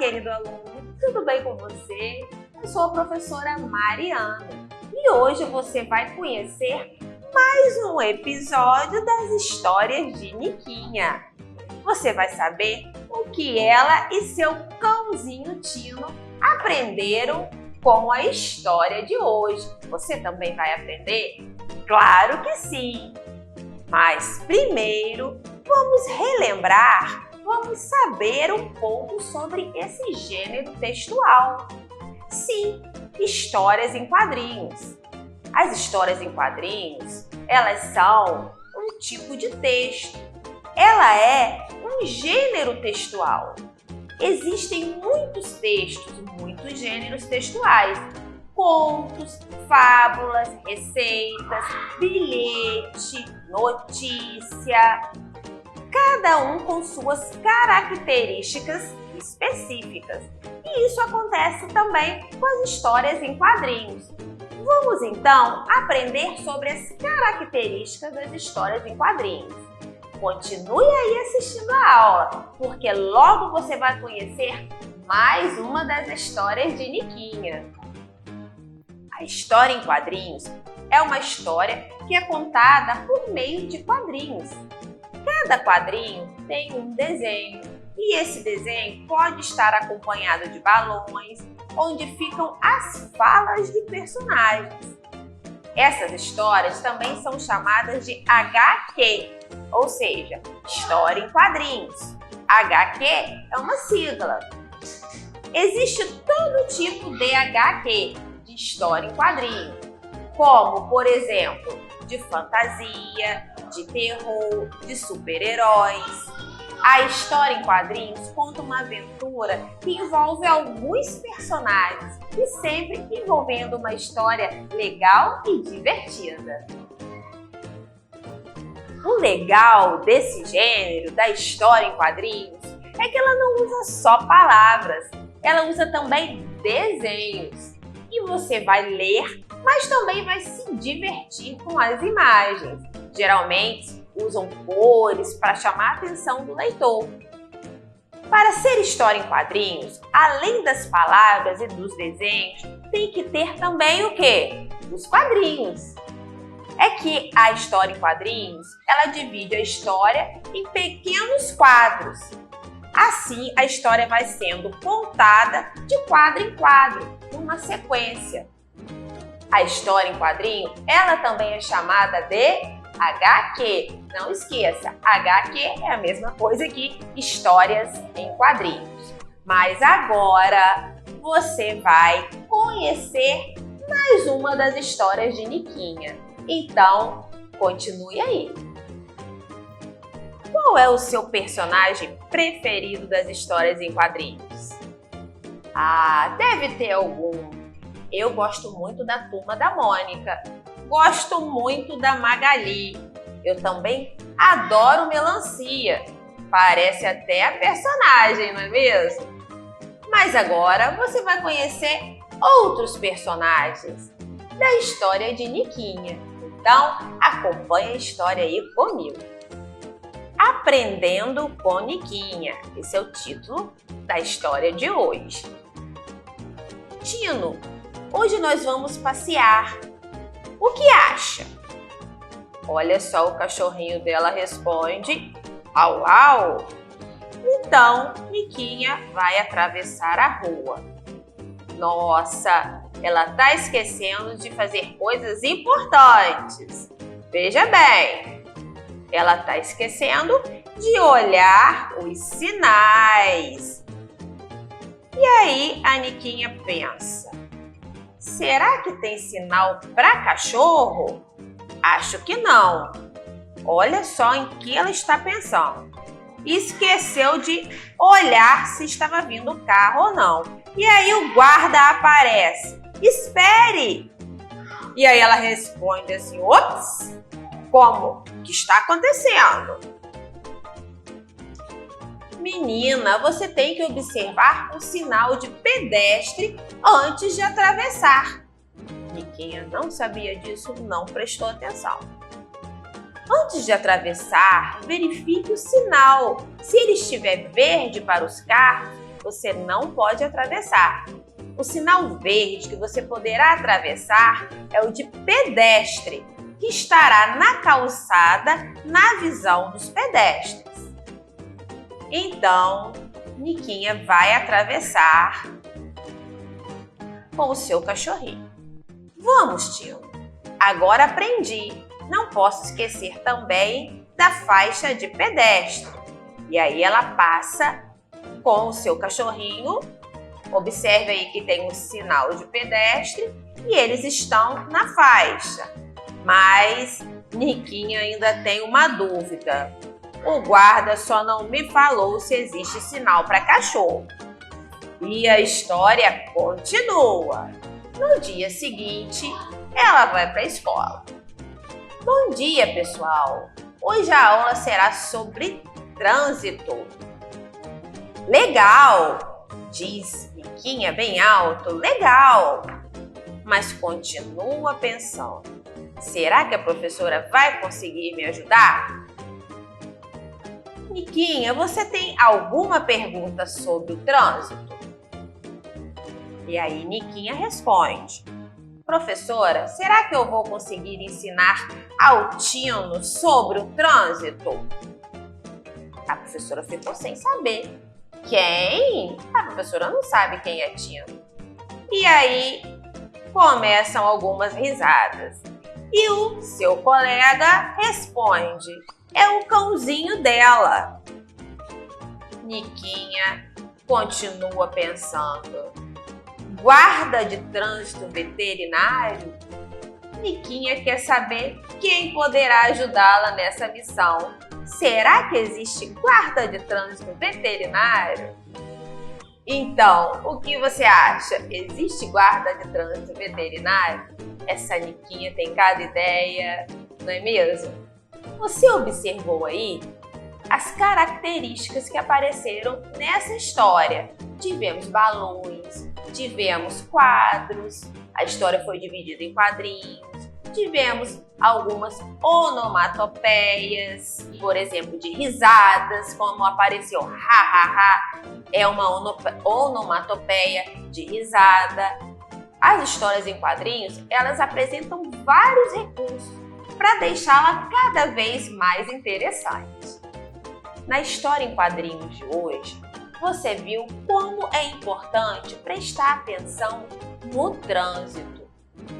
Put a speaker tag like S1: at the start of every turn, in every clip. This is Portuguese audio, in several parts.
S1: querido aluno, tudo bem com você? Eu sou a professora Mariana e hoje você vai conhecer mais um episódio das histórias de Niquinha. Você vai saber o que ela e seu cãozinho Tino aprenderam com a história de hoje. Você também vai aprender? Claro que sim! Mas primeiro, vamos relembrar, vamos saber um pouco sobre esse gênero textual. Sim, histórias em quadrinhos. As histórias em quadrinhos, elas são um tipo de texto. Ela é um gênero textual. Existem muitos textos, muitos gêneros textuais. Contos, fábulas, receitas, bilhete, notícia. Cada um com suas características específicas. E isso acontece também com as histórias em quadrinhos. Vamos então aprender sobre as características das histórias em quadrinhos. Continue aí assistindo a aula, porque logo você vai conhecer mais uma das histórias de Niquinha. A história em quadrinhos é uma história que é contada por meio de quadrinhos. Cada quadrinho tem um desenho e esse desenho pode estar acompanhado de balões, onde ficam as falas de personagens. Essas histórias também são chamadas de HQ, ou seja, história em quadrinhos. HQ é uma sigla. Existe todo tipo de HQ, de história em quadrinhos, como, por exemplo, de fantasia, de terror, de super-heróis. A história em quadrinhos conta uma aventura que envolve alguns personagens e sempre envolvendo uma história legal e divertida. O legal desse gênero, da história em quadrinhos, é que ela não usa só palavras, ela usa também desenhos. E você vai ler, mas também vai se divertir com as imagens. Geralmente, usam cores para chamar a atenção do leitor. Para ser história em quadrinhos, além das palavras e dos desenhos, tem que ter também o quê? Os quadrinhos. É que a história em quadrinhos, ela divide a história em pequenos quadros. Assim, a história vai sendo contada de quadro em quadro, numa sequência. A história em quadrinho, ela também é chamada de HQ. Não esqueça, HQ é a mesma coisa que histórias em quadrinhos. Mas agora você vai conhecer mais uma das histórias de Niquinha. Então, continue aí. Qual é o seu personagem preferido das histórias em quadrinhos? Ah, deve ter algum. Eu gosto muito da Turma da Mônica. Gosto muito da Magali. Eu também adoro Melancia. Parece até a personagem, não é mesmo? Mas agora você vai conhecer outros personagens da história de Niquinha. Então, acompanhe a história aí comigo. Aprendendo com Niquinha. Esse é o título da história de hoje. Tino, hoje nós vamos passear. O que acha? Olha só, o cachorrinho dela responde: au, au. Então, Niquinha vai atravessar a rua. Nossa, ela está esquecendo de fazer coisas importantes. Veja bem, ela está esquecendo de olhar os sinais. E aí a Niquinha pensa: será que tem sinal para cachorro? Acho que não. Olha só em que ela está pensando. Esqueceu de olhar se estava vindo o carro ou não. E aí o guarda aparece. Espere! E aí ela responde assim: ops, como? O que está acontecendo? Menina, você tem que observar o sinal de pedestre antes de atravessar. Niquinha não sabia disso, não prestou atenção. Antes de atravessar, verifique o sinal. Se ele estiver verde para os carros, você não pode atravessar. O sinal verde que você poderá atravessar é o de pedestre, que estará na calçada na visão dos pedestres. Então, Niquinha vai atravessar com o seu cachorrinho. Vamos, tio. Agora aprendi. Não posso esquecer também da faixa de pedestre. E aí ela passa com o seu cachorrinho. Observe aí que tem um sinal de pedestre e eles estão na faixa. Mas Niquinha ainda tem uma dúvida. O guarda só não me falou se existe sinal para cachorro. E a história continua. No dia seguinte, ela vai para a escola. Bom dia, pessoal! Hoje a aula será sobre trânsito. Legal! Diz Niquinha bem alto. Legal! Mas continua pensando. Será que a professora vai conseguir me ajudar? Niquinha, você tem alguma pergunta sobre o trânsito? E aí Niquinha responde. Professora, será que eu vou conseguir ensinar ao Tino sobre o trânsito? A professora ficou sem saber. Quem? A professora não sabe quem é Tino. E aí começam algumas risadas. E o seu colega responde. É o cãozinho dela. Niquinha continua pensando. Guarda de trânsito veterinário? Niquinha quer saber quem poderá ajudá-la nessa missão. Será que existe guarda de trânsito veterinário? Então, o que você acha? Existe guarda de trânsito veterinário? Essa Niquinha tem cada ideia, não é mesmo? Você observou aí as características que apareceram nessa história? Tivemos balões, tivemos quadros, a história foi dividida em quadrinhos, tivemos algumas onomatopeias, por exemplo, de risadas, como apareceu ha ha ha, é uma onomatopeia de risada. As histórias em quadrinhos, elas apresentam vários recursos para deixá-la cada vez mais interessante. Na história em quadrinhos de hoje, você viu como é importante prestar atenção no trânsito.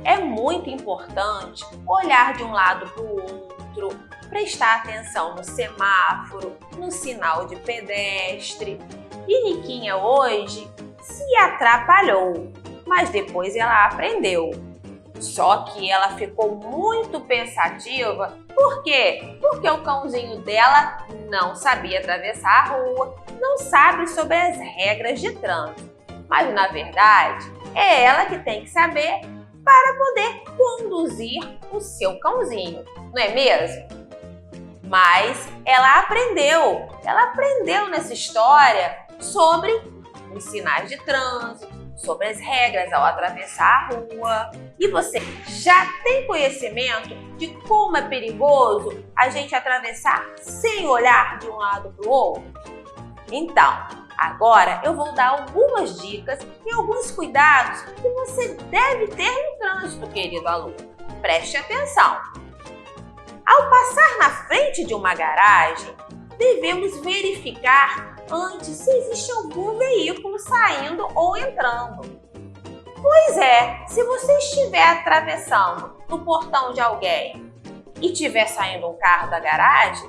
S1: É muito importante olhar de um lado para o outro, prestar atenção no semáforo, no sinal de pedestre. E Niquinha hoje se atrapalhou, mas depois ela aprendeu. Só que ela ficou muito pensativa. Por quê? Porque o cãozinho dela não sabia atravessar a rua, não sabe sobre as regras de trânsito. Mas, na verdade, é ela que tem que saber para poder conduzir o seu cãozinho, não é mesmo? Mas ela aprendeu nessa história sobre os sinais de trânsito, sobre as regras ao atravessar a rua. E você já tem conhecimento de como é perigoso a gente atravessar sem olhar de um lado para o outro? Então, agora eu vou dar algumas dicas e alguns cuidados que você deve ter no trânsito, querido aluno. Preste atenção! Ao passar na frente de uma garagem, devemos verificar antes se existe algum veículo saindo ou entrando. Pois é, se você estiver atravessando no portão de alguém e estiver saindo um carro da garagem,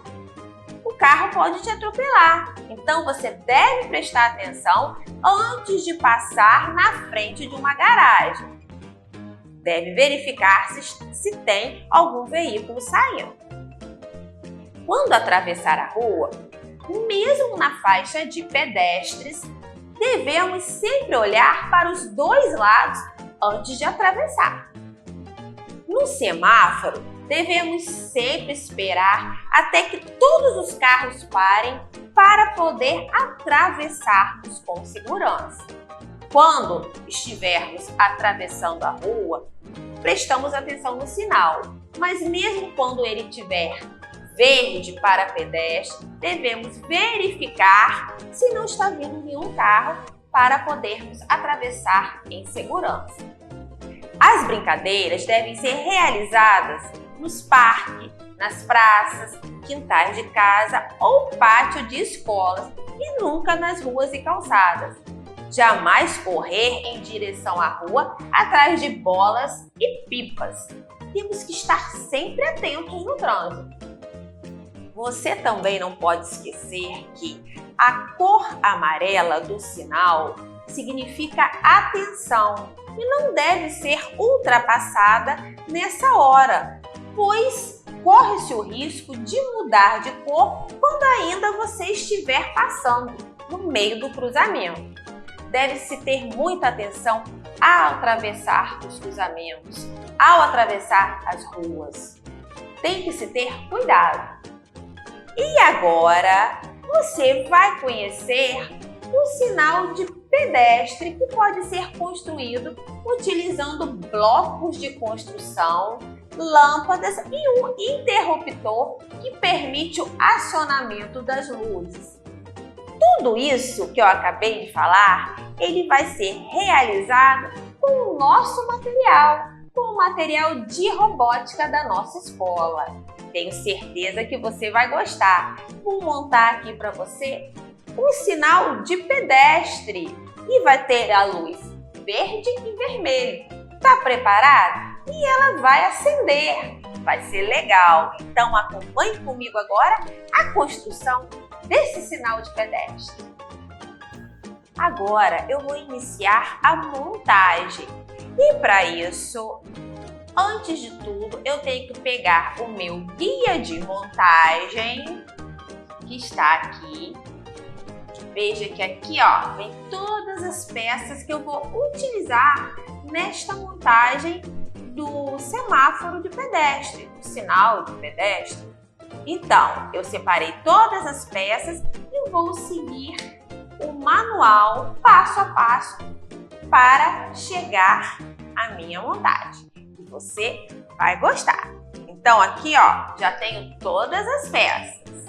S1: o carro pode te atropelar. Então você deve prestar atenção antes de passar na frente de uma garagem. Deve verificar se tem algum veículo saindo. Quando atravessar a rua, mesmo na faixa de pedestres, devemos sempre olhar para os dois lados antes de atravessar. No semáforo, devemos sempre esperar até que todos os carros parem para poder atravessarmos com segurança. Quando estivermos atravessando a rua, prestamos atenção no sinal, mas mesmo quando ele estiver verde para pedestre, devemos verificar se não está vindo nenhum carro para podermos atravessar em segurança. As brincadeiras devem ser realizadas nos parques, nas praças, quintais de casa ou pátio de escolas e nunca nas ruas e calçadas. Jamais correr em direção à rua atrás de bolas e pipas. Temos que estar sempre atentos no trânsito. Você também não pode esquecer que a cor amarela do sinal significa atenção e não deve ser ultrapassada nessa hora, pois corre-se o risco de mudar de cor quando ainda você estiver passando no meio do cruzamento. Deve-se ter muita atenção ao atravessar os cruzamentos, ao atravessar as ruas. Tem que se ter cuidado. E agora você vai conhecer o sinal de pedestre que pode ser construído utilizando blocos de construção, lâmpadas e um interruptor que permite o acionamento das luzes. Tudo isso que eu acabei de falar, ele vai ser realizado com o nosso material, com o material de robótica da nossa escola. Tenho certeza que você vai gostar. Vou montar aqui para você um sinal de pedestre e vai ter a luz verde e vermelho. Tá preparado? E ela vai acender. Vai ser legal. Então acompanhe comigo agora a construção desse sinal de pedestre. Agora eu vou iniciar a montagem. E para isso, antes de tudo, eu tenho que pegar o meu guia de montagem, que está aqui. Veja que aqui, ó, vem todas as peças que eu vou utilizar nesta montagem do semáforo de pedestre, do sinal de pedestre. Então, eu separei todas as peças e vou seguir o manual passo a passo para chegar à minha montagem. E você vai gostar. Então, aqui, ó, já tenho todas as peças.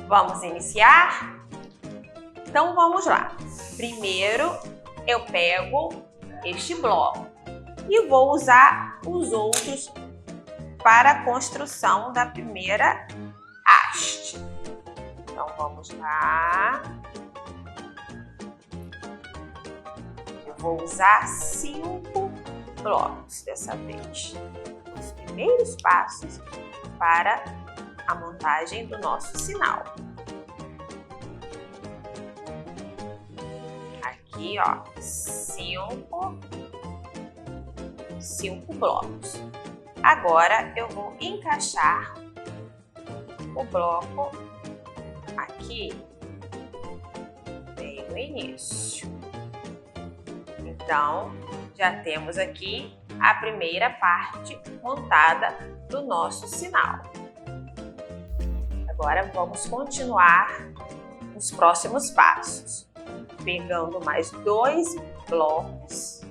S1: Vamos iniciar? Então, vamos lá. Primeiro, eu pego este bloco e vou usar os outros para a construção da primeira haste. Então, vamos lá. Eu vou usar 5 blocos dessa vez. Os primeiros passos para a montagem do nosso sinal. Aqui, ó, 5 blocos. Agora eu vou encaixar o bloco aqui bem no início. Então, já temos aqui a primeira parte montada do nosso sinal. Agora vamos continuar os próximos passos. Pegando mais 2 blocos.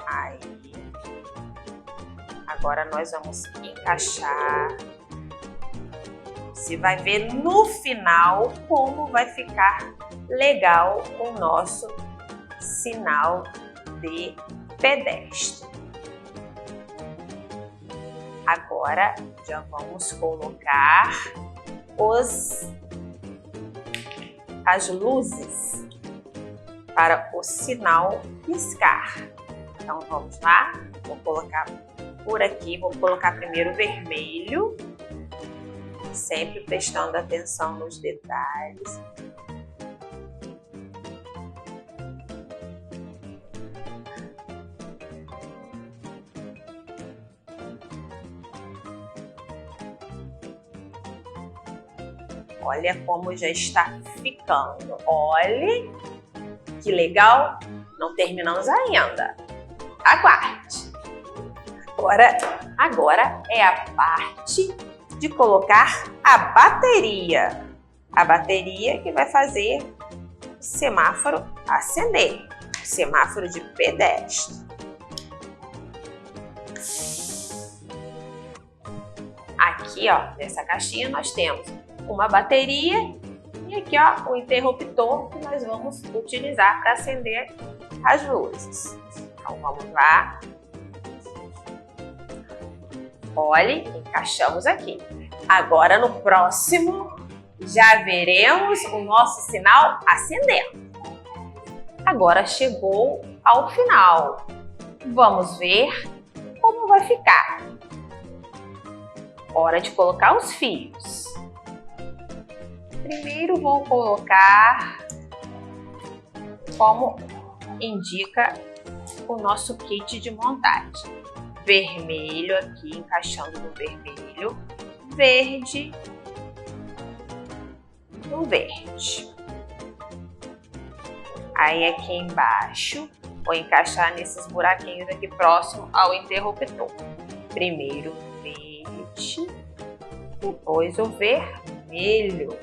S1: Aí. Agora nós vamos encaixar. Você vai ver no final como vai ficar legal o nosso sinal de pedestre. Agora já vamos colocar as luzes para o sinal piscar. Então vamos lá, vou colocar por aqui, vou colocar primeiro o vermelho, sempre prestando atenção nos detalhes. Olha como já está ficando. Olha que legal. Não terminamos ainda. Aguarde. Agora é a parte de colocar a bateria. A bateria que vai fazer o semáforo acender. semáforo de pedestre. Aqui, ó, nessa caixinha nós temos uma bateria e aqui, ó, o interruptor que nós vamos utilizar para acender as luzes. Então, vamos lá. Olhe, encaixamos aqui. Agora, no próximo, já veremos o nosso sinal acendendo. Agora chegou ao final. Vamos ver como vai ficar. Hora de colocar os fios. Primeiro vou colocar como indica o nosso kit de montagem. Vermelho aqui, encaixando no vermelho. Verde no verde. Aí aqui embaixo, vou encaixar nesses buraquinhos aqui próximo ao interruptor. Primeiro verde, depois o vermelho.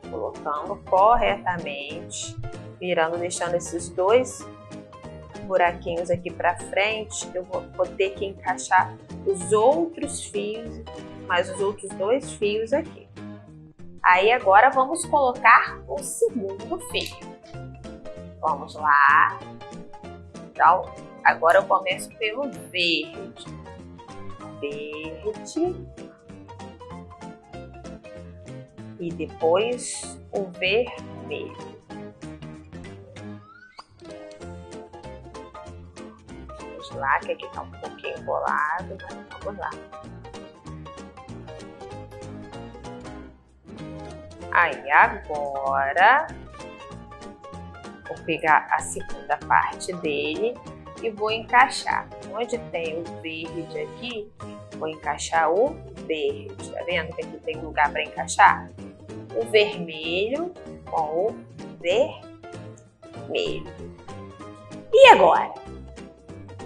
S1: Colocando corretamente, virando, deixando esses dois buraquinhos aqui para frente. Eu vou ter que encaixar os outros fios, mais os outros dois fios aqui. Aí agora vamos colocar o segundo fio. Vamos lá. Então, agora eu começo pelo verde. Verde. E depois o vermelho. Vamos lá, que aqui está um pouquinho bolado, mas vamos lá. Aí agora vou pegar a segunda parte dele e vou encaixar. Onde tem o verde aqui, vou encaixar o verde. Tá vendo que aqui tem lugar para encaixar? O vermelho com o vermelho. E agora?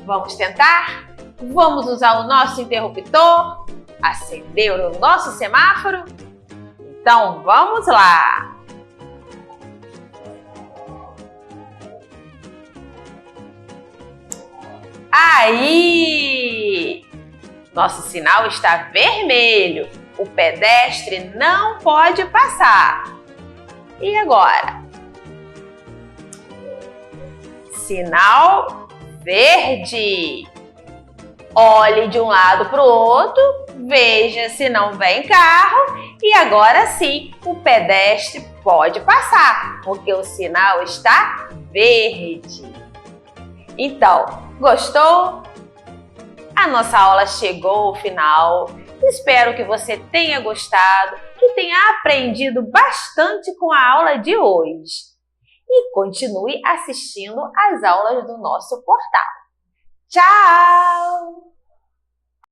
S1: Vamos tentar? Vamos usar o nosso interruptor? Acender o nosso semáforo? Então, vamos lá! Aí! Nosso sinal está vermelho. O pedestre não pode passar. E agora? Sinal verde. Olhe de um lado para o outro, veja se não vem carro e agora sim o pedestre pode passar, porque o sinal está verde. Então, gostou? A nossa aula chegou ao final. Espero que você tenha gostado, que tenha aprendido bastante com a aula de hoje. E continue assistindo às aulas do nosso portal. Tchau!